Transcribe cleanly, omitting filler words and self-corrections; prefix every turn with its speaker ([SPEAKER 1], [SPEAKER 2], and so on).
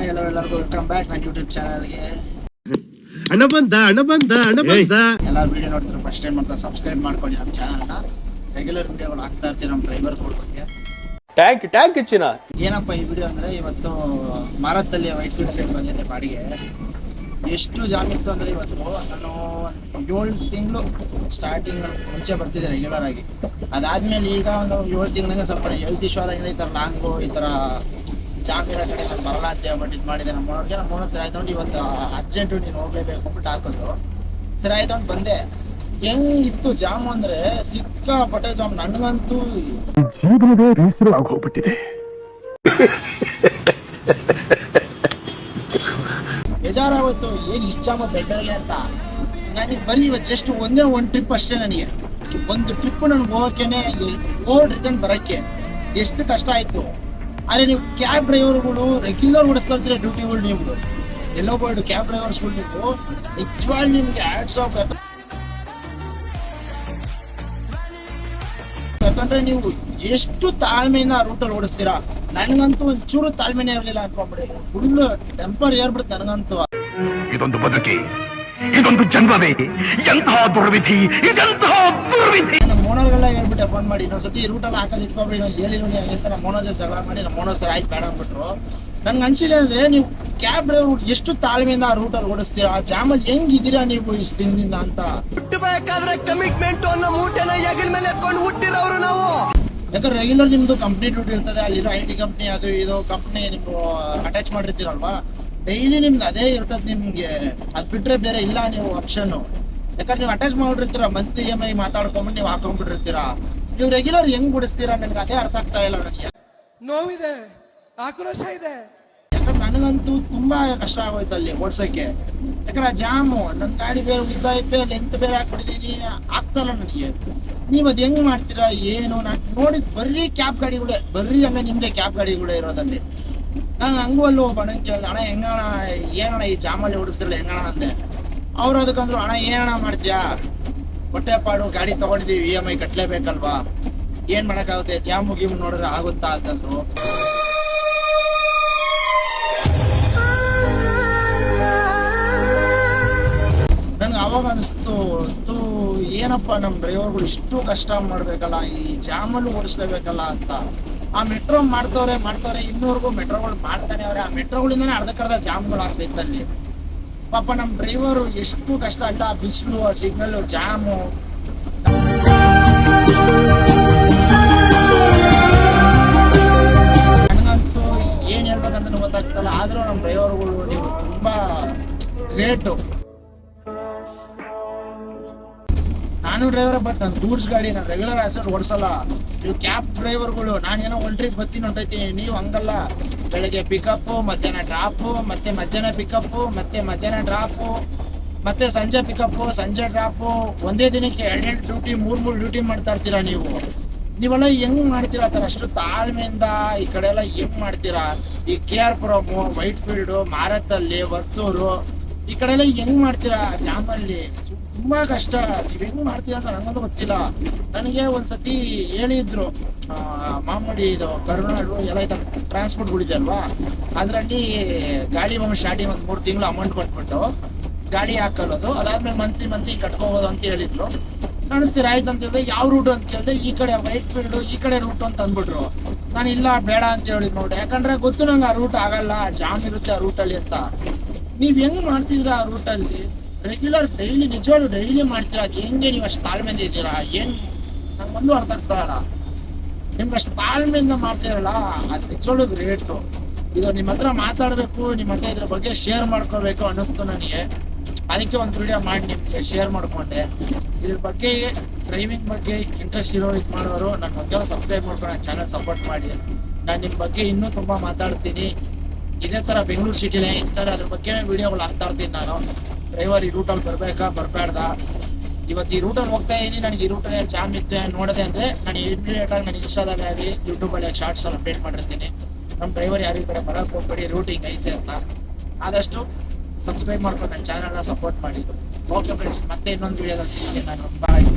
[SPEAKER 1] Hi hello ಎಲ್ಲರಿಗೂ welcome back ನನ್ನ YouTube ಚಾನಲ್ಗೆ.
[SPEAKER 2] ಹಣ ಬಂದ
[SPEAKER 1] ಎಲ್ಲ ವಿಡಿಯೋ ನೋಡ್ತಾರೆ ಫಸ್ಟ್ ಟೈಮ್ ಮಾಡ್ತಾ ಸಬ್ಸ್ಕ್ರೈಬ್ ಮಾಡ್ಕೊಳ್ಳಿ ನಮ್ಮ ಚಾನಲ್ನ. ರೆಗ್ಯುಲರ್ ವಿಡಿಯೋಗಳು ಹಾಕ್ತಾ ಇರ್ತೀವಿ ನಮ್ಮ ಡ್ರೈವರ್ ಬಗ್ಗೆ.
[SPEAKER 3] ಟ್ಯಾಂಕ್ ಹೆಚ್ಚಿನ
[SPEAKER 1] ಏನಪ್ಪ ಈ ವಿಡಿಯೋ ಅಂದರೆ ಇವತ್ತು ಮಾರತ್ತಲ್ಲಿ ವೈಟ್ ಫೀಲ್ಡ್ ಸೈಡ್ ಬಂದಿದೆ ಬಾಡಿಗೆ. ಎಷ್ಟು ಜಾಮ್ ಇತ್ತು ಅಂದರೆ ಇವತ್ತು ನಾನು 7 ತಿಂಗಳು ಸ್ಟಾರ್ಟಿಂಗ್ ಮುಂಚೆ ಬರ್ತಿದ್ದೆ ರೆಗ್ಯುಲರ್ ಆಗಿ. ಅದಾದಮೇಲೆ ಈಗ ಒಂದು 7 ತಿಂಗಳಿಂದ ಸ್ವಲ್ಪ ಹೆಲ್ತ್ ಇಶ್ಯೂ ಆದಾಗಿಂದ ಈ ಥರ ಲಾಂಗು ಈ ಥರ ಜಾಮ್ ಇರೋ ಕಡೆ ನಾನು ಬರಲ್ಲ ಅಂತ ಹೇಳ್ಬಿಟ್ಟು ಇದು ಮಾಡಿದೆ. ನಮ್ಮ ಓನರ್ ಸರಿ ಆಯ್ತು ನೋಡಿ ಇವತ್ತು ಅರ್ಜೆಂಟು ನೀನು ಹೋಗಲೇಬೇಕು ಅಂದ್ಬಿಟ್ಟು ಹಾಕೋದು. ಸರಿ ಆಯ್ತು ಅಂತ ಬಂದೆ. ಹೆಂಗಿತ್ತು ಜಾಮ್ ಅಂದರೆ ಸಿಕ್ಕಾಪಟ್ಟೆ ಜಾಮ್. ನನಗಂತೂ
[SPEAKER 2] ಜೀವನವೇ ಬೇಸರ ಆಗೋಗ್ಬಿಟ್ಟಿದೆ.
[SPEAKER 1] ಬೇಜಾರಾಗೋಯ್ತು, ಏನು ಇಷ್ಟ ಜಾಮ ಬೆಟ್ಟಲ್ಲಿ ಅಂತ. ನನಗೆ ಬರೀ ಇವತ್ತು ಜಸ್ಟ್ ಒಂದೇ ಒಂದು ಟ್ರಿಪ್ ಅಷ್ಟೇ. ನನಗೆ ಒಂದು ಟ್ರಿಪ್ ನನಗೆ ಹೋಗೋಕ್ಕೇನೆ ರಿಟರ್ನ್ ಬರೋಕ್ಕೆ ಎಷ್ಟು ಕಷ್ಟ ಆಯಿತು. ಆದರೆ ನೀವು ಕ್ಯಾಬ್ ಡ್ರೈವರ್ಗಳು ರೆಗ್ಯುಲರ್ ಓಡಿಸ್ತಾ ಇರ್ತೀರ ಡ್ಯೂಟಿಗಳು. ನೀವು ಎಲ್ಲೋ ಬೋರ್ಡು ಕ್ಯಾಬ್ ಡ್ರೈವರ್ಸ್ಗಳು ನೀವು ನಿಜವಾಗಿ ನಿಮಗೆ ಆ್ಯಡ್ಸ್ ಆಫ್. ಯಾಕಂದ್ರೆ ನೀವು ಎಷ್ಟು ತಾಳ್ಮೆಯಿಂದ ಆ ರೂಟಲ್ಲಿ ಓಡಿಸ್ತೀರಾ. ನನಗಂತೂ ಒಂಚೂರು ತಾಳ್ಮೆನೇ ಇರಲಿಲ್ಲ ಅನ್ಕೊಂಡ್ಬಿಡಿ. ಫುಲ್ ಟೆಂಪರ್ ಏರ್ಬಿಡುತ್ತೆ ನನಗಂತೂ.
[SPEAKER 2] ಇದೊಂದು ಬದುಕಿ, ಇದೊಂದು ಜನ್ಮವೇ, ಎಂತಹ ದುರ್ವಿಧಿ, ಇದೆಂತಹ ದುರ್ವಿಧಿ.
[SPEAKER 1] ನಮ್ಮ ಓನರ್ಗೆಲ್ಲ ಹೇಳ್ಬಿಟ್ಟೆ ಫೋನ್ ಮಾಡಿ, ಇನ್ನೊಂದ್ಸತಿ ರೂಟಲ್ಲಿ ಹಾಕೋದು ಇಟ್ಕೊಬ್ರಿ, ನಾನು ಹೇಳಿಲ್ಲ ಅಂತ ನಮ್ಮ ಓನರ್ ಜೊತೆ ಜಗಳ ಮಾಡಿ ನಮ್ಮ ಓನರ್ ಸರ್ ಆಯ್ತು ಬೇಡ ಅಂದ್ಬಿಟ್ರು. ನನ್ಗೆ ಅನ್ಸಿದೆ ಅಂದರೆ ನೀವು ಕ್ಯಾಬ್ ಡ್ರೈವರ್ ಎಷ್ಟು ತಾಳ್ಮೆಯಿಂದ ಆ ರೂಟಲ್ಲಿ ಓಡಿಸ್ತೀರಾ, ಆ ಜಾಮಲ್ಲಿ ಹೆಂಗಿದ್ದೀರಾ ನೀವು ಇಷ್ಟು ದಿನದಿಂದ ಅಂತ.
[SPEAKER 3] ಹುಟ್ಟಬೇಕಾದ್ರೆ ಕಮಿಟ್ಮೆಂಟ್ ಅನ್ನೋ ಮೂಟೆನ ಹೆಗಲ ಮೇಲೆ ಎತ್ಕೊಂಡು ಹುಟ್ಟಿರೋರು ನಾವು.
[SPEAKER 1] ಯಾಕಂದ್ರೆ ರೆಗ್ಯುಲರ್ ನಿಮ್ದು ಕಂಪ್ನಿ ಡ್ಯೂಟಿ ಇರ್ತದೆ, ಅಲ್ಲಿರೋ IT ಕಂಪ್ನಿ ಅದು ಇದು ಕಂಪ್ನಿ ನೀವು ಅಟ್ಯಾಚ್ ಮಾಡಿರ್ತೀರಲ್ವಾ, ಡೈಲಿ ನಿಮ್ದು ಅದೇ ಇರ್ತದೆ ನಿಮಗೆ. ಅದು ಬಿಟ್ಟರೆ ಬೇರೆ ಇಲ್ಲ ನೀವು ಆಪ್ಷನ್ನು. ಯಾಕಂದ್ರೆ ನೀವು ಅಟ್ಯಾಚ್ ಮಾಡಿರ್ತೀರ, ಮಂತ್ಲಿ EMI ಮಾತಾಡ್ಕೊಂಬಿಟ್ಟು ನೀವು ಹಾಕೊಂಡ್ಬಿಟ್ಟಿರ್ತೀರಾ. ನೀವು ರೆಗ್ಯುಲರ್ ಹೆಂಗ್ ಬಿಡಿಸ್ತೀರಾ ನನಗೆ ಅದೇ ಅರ್ಥ ಆಗ್ತಾ ಇಲ್ಲ ನನಗೆ.
[SPEAKER 3] ನೋವಿದೆ, ಆಕ್ರೋಶ ಇದೆ.
[SPEAKER 1] ಯಾಕಂದ್ರೆ ನನಗಂತೂ ತುಂಬಾ ಕಷ್ಟ ಆಗೋಯ್ತು ಅಲ್ಲಿ ಓಡ್ಸೋಕ್ಕೆ. ಯಾಕಂದ್ರೆ ಆ ಜಾಮು ನನ್ನ ಗಾಡಿ ಬೇರೆ ಉದ್ದ ಐತೆ, ಲೆಂತ್ ಬೇರೆ ಹಾಕ್ಬಿಟ್ಟಿದ್ದೀನಿ, ಆಗ್ತಲ್ಲ ನನಗೆ. ನೀವು ಅದು ಹೆಂಗ್ ಮಾಡ್ತೀರಾ ಏನು? ನಾನು ನೋಡಿದ್ ಬರೀ ಕ್ಯಾಬ್ ಗಾಡಿಗಳೇ, ಬರೀ ಹಂಗೆ ನಿಮ್ದೇ ಕ್ಯಾಬ್ ಗಾಡಿಗಳೇ ಇರೋದಲ್ಲಿ. ನಾನು ಹಂಗೂ ಅಲ್ಲಿ ಒಬ್ಬ ಅಣ್ಣ ಕೇಳಿದೆ, ಅಣ್ಣ ಹೆಂಗಣ ಏನಣ್ಣ ಈ ಜಾಮಲ್ಲಿ ಓಡಿಸ್ತಿರಲ್ಲ ಹೆಂಗಣ ಅಂದೆ. ಅವ್ರು ಅದಕ್ಕಂದ್ರು, ಅಣ್ಣ ಏನಣ್ಣ ಮಾಡ್ತೀಯಾ, ಹೊಟ್ಟೆ ಪಾಡು ಗಾಡಿ ತಗೊಂಡಿದ್ದೀವಿ, EMI ಕಟ್ಟಲೇಬೇಕಲ್ವಾ, ಏನು ಮಾಡೋಕ್ಕಾಗುತ್ತೆ, ಜಾಮು ಗೀಮು ನೋಡಿದ್ರೆ ಆಗುತ್ತಾ ಅಂತಂದ್ರು. ನನ್ಗೆ ಅವಾಗ ಅನಿಸ್ತು, ಏನಪ್ಪ ನಮ್ಮ ಡ್ರೈವರ್ಗಳು ಇಷ್ಟು ಕಷ್ಟ ಮಾಡಬೇಕಲ್ಲ, ಈ ಜಾಮಲ್ಲೂ ಓಡಿಸ್ಲೇಬೇಕಲ್ಲ ಅಂತ. ಆ ಮೆಟ್ರೋ ಮಾಡ್ತವ್ರೆ ಇನ್ನೂವರೆಗೂ ಮೆಟ್ರೋಗಳು ಮಾಡ್ತಾನೆ ಅವ್ರೆ. ಆ ಮೆಟ್ರೋಗಳಿಂದನೇ ಅರ್ಧಕ್ಕರ್ಧ ಜಾಮ್ಗಳು ಆಗ್ತೈತೆ ಅಲ್ಲಿ. ಪಾಪ ನಮ್ಮ ಡ್ರೈವರು ಎಷ್ಟು ಕಷ್ಟ ಅಲ್ಲ, ಬಿಸಿಲು, ಸಿಗ್ನಲ್ಲು, ಜಾಮು. ನನಗಂತೂ ಏನು ಹೇಳ್ಬೇಕಂತ ಗೊತ್ತಾಗ್ತಲ್ಲ. ಆದರೂ ನಮ್ಮ ಡ್ರೈವರ್ಗಳು ನೀವು ತುಂಬ ಗ್ರೇಟು. ನಾನು ಡ್ರೈವರ್, ಬಟ್ ನಾನು ಗೂಡ್ಸ್ ಗಾಡಿ ನಾನು ರೆಗ್ಯುಲರ್ ಆಸೆಟ್ ಓಡಿಸಲ್ಲ. ನೀವು ಕ್ಯಾಬ್ ಡ್ರೈವರ್ಗಳು ನಾನೇನೋ ಒಂದು ಟ್ರಿಪ್ ಬರ್ತೀನಿ ಹೊಂಟೈತೀನಿ, ನೀವು ಹಂಗಲ್ಲ. ಬೆಳಗ್ಗೆ ಪಿಕಪ್ಪು, ಮಧ್ಯಾಹ್ನ ಡ್ರಾಪು, ಮತ್ತೆ ಮಧ್ಯಾಹ್ನ ಪಿಕಪ್ಪು, ಮತ್ತೆ ಮಧ್ಯಾಹ್ನ ಡ್ರಾಪು, ಮತ್ತೆ ಸಂಜೆ ಪಿಕಪ್ಪು, ಸಂಜೆ ಡ್ರಾಪು. ಒಂದೇ ದಿನಕ್ಕೆ 2 ಡ್ಯೂಟಿ 3 ಡ್ಯೂಟಿ ಮಾಡ್ತಾ ಇರ್ತೀರಾ ನೀವೆಲ್ಲ ಹೆಂಗ್ ಮಾಡ್ತೀರಾ ಆ ಥರ ಅಷ್ಟು ತಾಳ್ಮೆಯಿಂದ ಈ ಕಡೆ ಎಲ್ಲ ಹೆಂಗ್ ಮಾಡ್ತೀರಾ? ಈ KR Puram, Whitefield, Marathahalli, Varthur ಈ ಕಡೆ ಎಲ್ಲ ಹೆಂಗ್ ಮಾಡ್ತೀರಾ ಜಾಮಲ್ಲಿ? ತುಂಬಾ ಕಷ್ಟ. ನೀವು ಹೆಂಗ್ ಮಾಡ್ತೀರಾ ಅಂತ ನನಗಂತೂ ಗೊತ್ತಿಲ್ಲ. ನನಗೆ ಒಂದ್ಸತಿ ಹೇಳಿದ್ರು, ಮಾಮೂಲಿ ಇದು ಕರ್ನಾಡು ಎಲ್ಲ ಈ ಥರ ಟ್ರಾನ್ಸ್ಪೋರ್ಟ್ಗಳಿದೆ ಅಲ್ವಾ, ಅದರಲ್ಲಿ ಗಾಡಿ ಸ್ಟಾರ್ಟಿಂಗ್ ಒಂದು 3 ತಿಂಗಳು ಅಮೌಂಟ್ ಕೊಟ್ಬಿಟ್ಟು ಗಾಡಿ ಹಾಕೊಳ್ಳೋದು, ಅದಾದ್ಮೇಲೆ ಮಂತ್ಲಿ ಕಟ್ಕೋಬೋದು ಅಂತ ಹೇಳಿದ್ರು. ನಾನು ಸರಿ ಆಯ್ತು ಅಂತ ಹೇಳಿದೆ. ಯಾವ ರೂಟು ಅಂತ ಕೇಳಿದೆ, ಈ ಕಡೆ ವೈಟ್ ಫೀಲ್ಡು ಈ ಕಡೆ ರೂಟು ಅಂತ ಅಂದ್ಬಿಟ್ರು. ನಾನು ಇಲ್ಲ ಬೇಡ ಅಂತ ಹೇಳಿದ್ ನೋಡಿ, ಯಾಕಂದ್ರೆ ಗೊತ್ತು ನಂಗೆ ಆ ರೂಟ್ ಆಗಲ್ಲ, ಜಾಮ್ ಇರುತ್ತೆ ಆ ರೂಟಲ್ಲಿ ಅಂತ. ನೀವು ಹೆಂಗ್ ಮಾಡ್ತಿದ್ದೀರಾ ಆ ರೂಟಲ್ಲಿ ರೆಗ್ಯುಲರ್ ಡೈಲಿ? ನಿಜವಾಗ್ಲೂ ಡೈಲಿ ಮಾಡ್ತೀರಾ? ಹೆಂಗೆ ನೀವು ಅಷ್ಟು ತಾಳ್ಮೆಯಿಂದ ಇದ್ದೀರಾ? ಏನು ನಂಗೊಂದು ಅರ್ಥ ಆಗ್ತಾಯಿಲ್ಲ. ನಿಮ್ಗೆ ಅಷ್ಟು ತಾಳ್ಮೆಯಿಂದ ಮಾಡ್ತೀರಲ್ಲ, ಅದು ನಿಜವಾಗ್ಲೂ ಗ್ರೇಟು. ಇದು ನಿಮ್ಮ ಹತ್ರ ಮಾತಾಡಬೇಕು, ನಿಮ್ಮ ಹತ್ರ ಇದ್ರ ಬಗ್ಗೆ ಶೇರ್ ಮಾಡ್ಕೋಬೇಕು ಅನ್ನಿಸ್ತು ನನಗೆ. ಅದಕ್ಕೆ ಒಂದು ವಿಡಿಯೋ ಮಾಡಿ ನಿಮಗೆ ಶೇರ್ ಮಾಡಿಕೊಂಡೆ. ಇದ್ರ ಬಗ್ಗೆ ಡ್ರೈವಿಂಗ್ ಬಗ್ಗೆ ಇಂಟ್ರೆಸ್ಟ್ ಇರೋ ಇದು ಮಾಡೋರು ನನ್ನ ಬಗ್ಗೆ ಸಬ್ಸ್ಕ್ರೈಬ್ ಮಾಡ್ಕೊಂಡು ನನ್ನ ಚಾನಲ್ ಸಪೋರ್ಟ್ ಮಾಡಿ. ನಾನು ನಿಮ್ಮ ಬಗ್ಗೆ ಇನ್ನೂ ತುಂಬ ಮಾತಾಡ್ತೀನಿ. ಇದೇ ಥರ ಬೆಂಗಳೂರು ಸಿಟಿಲೇ ಇರ್ತಾರೆ, ಅದ್ರ ಬಗ್ಗೆ ವಿಡಿಯೋಗಳು ಹಾಕ್ತಾ ಇರ್ತೀನಿ ನಾನು. ಡ್ರೈವರ್ ಈ ರೂಟಲ್ಲಿ ಬರಬೇಕಾ ಬರಬೇಡ್ದ, ಇವತ್ತು ಈ ರೂಟಲ್ಲಿ ಹೋಗ್ತಾ ಇದ್ದೀನಿ, ನನಗೆ ಈ ರೂಟಲ್ಲಿ ಜಾಮ್ ಇತ್ತು ನೋಡಿದೆ ಅಂದರೆ ನಾನು ಇಮಿಡಿಯೇಟಾಗಿ ನಾನು ಇನ್ಸ್ಟಾದಲ್ಲಿ ಆಗಲಿ ಯೂಟ್ಯೂಬಲ್ಲಿ ಶಾರ್ಟ್ಸಲ್ಲಿ ಅಪ್ಡೇಟ್ ಮಾಡಿರ್ತೀನಿ. ನಮ್ಮ ಡ್ರೈವರ್ ಯಾರು ಈ ಕಡೆ ಬರೋಕ್ಕೆ ಹೋಗ್ಬೇಡಿ, ರೂಟಿಂಗ್ ಐತೆ ಅಂತ. ಆದಷ್ಟು ಸಬ್ಸ್ಕ್ರೈಬ್ ಮಾಡ್ಕೊಂಡು ನನ್ನ ಚಾನಲ್ನ ಸಪೋರ್ಟ್ ಮಾಡಿ. ಓಕೆ ಫ್ರೆಂಡ್ಸ್, ಮತ್ತೆ ಇನ್ನೊಂದು ವಿಡಿಯೋದಲ್ಲಿ ಸಿಗ್ತೀನಿ ನಾನು. ಬಾಯ್.